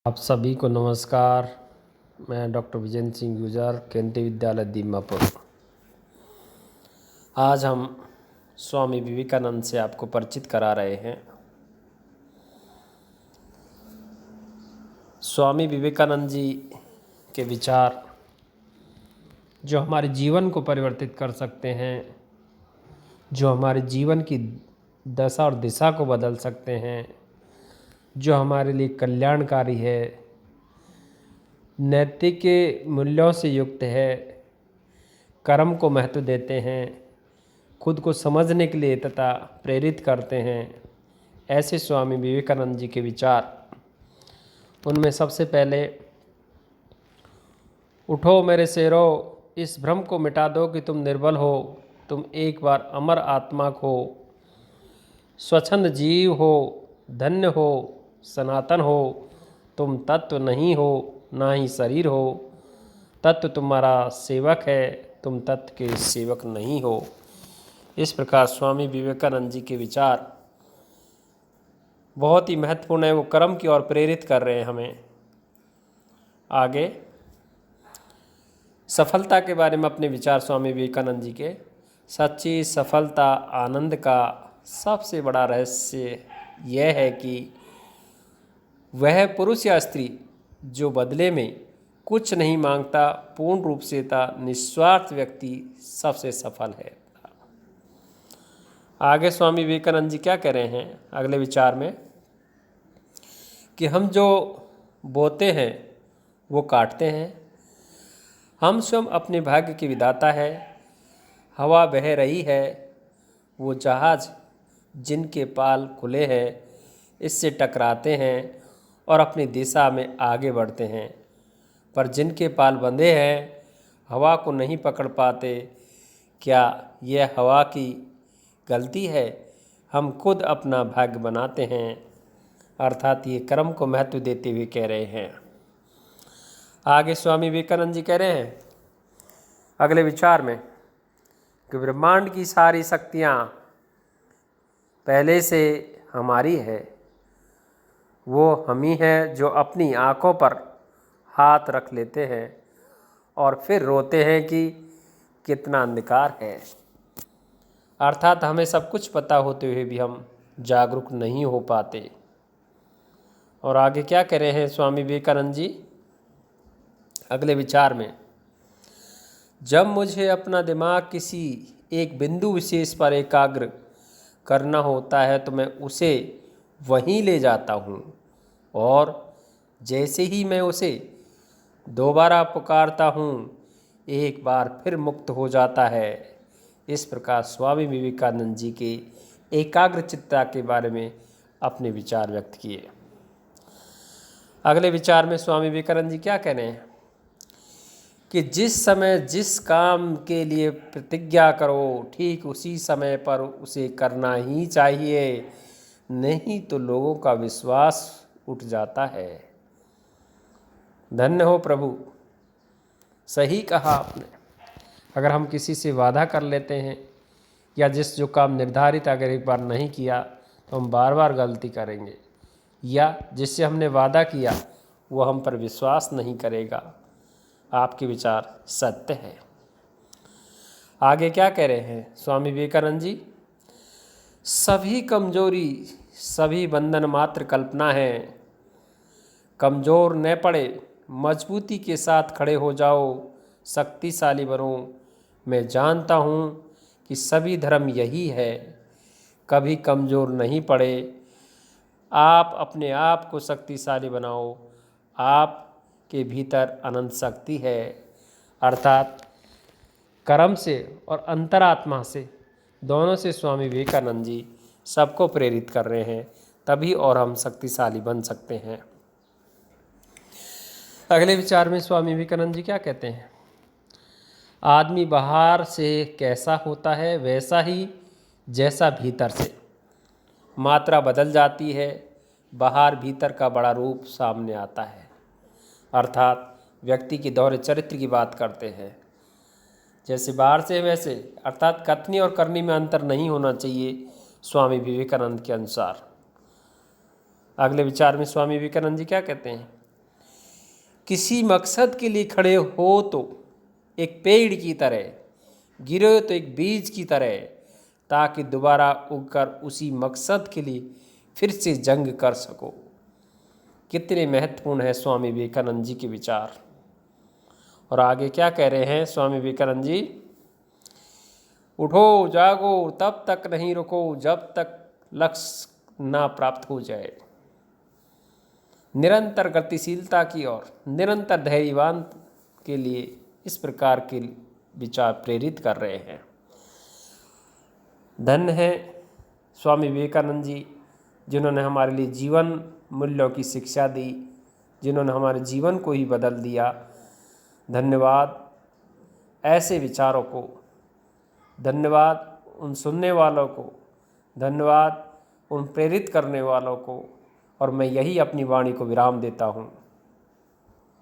आप सभी को नमस्कार। मैं डॉक्टर विजेंद्र सिंह गुजर, केंद्रीय विद्यालय दीमापुर। आज हम स्वामी विवेकानंद से आपको परिचित करा रहे हैं। स्वामी विवेकानंद जी के विचार जो हमारे जीवन को परिवर्तित कर सकते हैं, जो हमारे जीवन की दशा और दिशा को बदल सकते हैं, जो हमारे लिए कल्याणकारी है, नैतिक मूल्यों से युक्त है, कर्म को महत्व देते हैं, खुद को समझने के लिए तथा प्रेरित करते हैं। ऐसे स्वामी विवेकानंद जी के विचार, उनमें सबसे पहले, उठो मेरे शेरो, इस भ्रम को मिटा दो कि तुम निर्बल हो, तुम एक बार अमर आत्मा हो, स्वच्छंद जीव हो, धन्य हो, सनातन हो, तुम तत्व नहीं हो, ना ही शरीर हो, तत्व तुम्हारा सेवक है, तुम तत्व के सेवक नहीं हो। इस प्रकार स्वामी विवेकानंद जी के विचार बहुत ही महत्वपूर्ण है। वो कर्म की ओर प्रेरित कर रहे हैं हमें। आगे सफलता के बारे में अपने विचार स्वामी विवेकानंद जी के, सच्ची सफलता आनंद का सबसे बड़ा रहस्य यह है कि वह पुरुष या स्त्री जो बदले में कुछ नहीं मांगता, पूर्ण रूप से निस्वार्थ व्यक्ति सबसे सफल है। आगे स्वामी विवेकानंद जी क्या कह रहे हैं अगले विचार में, कि हम जो बोते हैं वो काटते हैं। हम स्वयं अपने भाग्य के विधाता है। हवा बह रही है, वो जहाज जिनके पाल खुले हैं इससे टकराते हैं और अपनी दिशा में आगे बढ़ते हैं, पर जिनके पाल बंधे हैं हवा को नहीं पकड़ पाते। क्या यह हवा की गलती है? हम खुद अपना भाग्य बनाते हैं। अर्थात ये कर्म को महत्व देते हुए कह रहे हैं। आगे स्वामी विवेकानंद जी कह रहे हैं अगले विचार में कि ब्रह्मांड की सारी शक्तियाँ पहले से हमारी है। वो हम ही हैं जो अपनी आँखों पर हाथ रख लेते हैं और फिर रोते हैं कि कितना अंधकार है। अर्थात हमें सब कुछ पता होते हुए भी हम जागरूक नहीं हो पाते। और आगे क्या कह रहे हैं स्वामी विवेकानंद जी अगले विचार में, जब मुझे अपना दिमाग किसी एक बिंदु विशेष पर एकाग्र करना होता है तो मैं उसे वहीं ले जाता हूँ और जैसे ही मैं उसे दोबारा पुकारता हूँ एक बार फिर मुक्त हो जाता है। इस प्रकार स्वामी विवेकानंद जी के एकाग्रचित्तता के बारे में अपने विचार व्यक्त किए। अगले विचार में स्वामी विवेकानंद जी क्या कह रहे हैं कि जिस समय जिस काम के लिए प्रतिज्ञा करो ठीक उसी समय पर उसे करना ही चाहिए, नहीं तो लोगों का विश्वास उठ जाता है। धन्य हो प्रभु, सही कहा आपने। अगर हम किसी से वादा कर लेते हैं या जो काम निर्धारित अगर एक बार नहीं किया तो हम बार बार गलती करेंगे, या जिससे हमने वादा किया वो हम पर विश्वास नहीं करेगा। आपके विचार सत्य है। आगे क्या कह रहे हैं स्वामी विवेकानंद जी, सभी कमजोरी सभी बंधन मात्र कल्पना है। कमज़ोर न पड़े, मजबूती के साथ खड़े हो जाओ, शक्तिशाली बनो। मैं जानता हूँ कि सभी धर्म यही है, कभी कमज़ोर नहीं पड़े। आप अपने आप को शक्तिशाली बनाओ, आप के भीतर अनंत शक्ति है। अर्थात कर्म से और अंतरात्मा से, दोनों से स्वामी विवेकानंद जी सबको प्रेरित कर रहे हैं, तभी और हम शक्तिशाली बन सकते हैं। अगले विचार में स्वामी विवेकानंद जी क्या कहते हैं, आदमी बाहर से कैसा होता है वैसा ही जैसा भीतर से। मात्रा बदल जाती है, बाहर भीतर का बड़ा रूप सामने आता है। अर्थात व्यक्ति की दोहरे चरित्र की बात करते हैं। जैसे बाहर से वैसे, अर्थात कथनी और करनी में अंतर नहीं होना चाहिए स्वामी विवेकानंद के अनुसार। अगले विचार में स्वामी विवेकानंद जी क्या कहते हैं किसी मकसद के लिए खड़े हो तो एक पेड़ की तरह, गिरो तो एक बीज की तरह, ताकि दोबारा उगकर उसी मकसद के लिए फिर से जंग कर सको। कितने महत्वपूर्ण है स्वामी विवेकानंद जी के विचार। और आगे क्या कह रहे हैं स्वामी विवेकानंद जी? उठो जागो तब तक नहीं रुको जब तक लक्ष्य ना प्राप्त हो जाए। निरंतर गतिशीलता की ओर, निरंतर धैर्यवान के लिए इस प्रकार के विचार प्रेरित कर रहे हैं। धन्य है स्वामी विवेकानंद जी, जिन्होंने हमारे लिए जीवन मूल्यों की शिक्षा दी, जिन्होंने हमारे जीवन को ही बदल दिया। धन्यवाद ऐसे विचारों को, धन्यवाद उन सुनने वालों को, धन्यवाद उन प्रेरित करने वालों को। और मैं यही अपनी वाणी को विराम देता हूँ।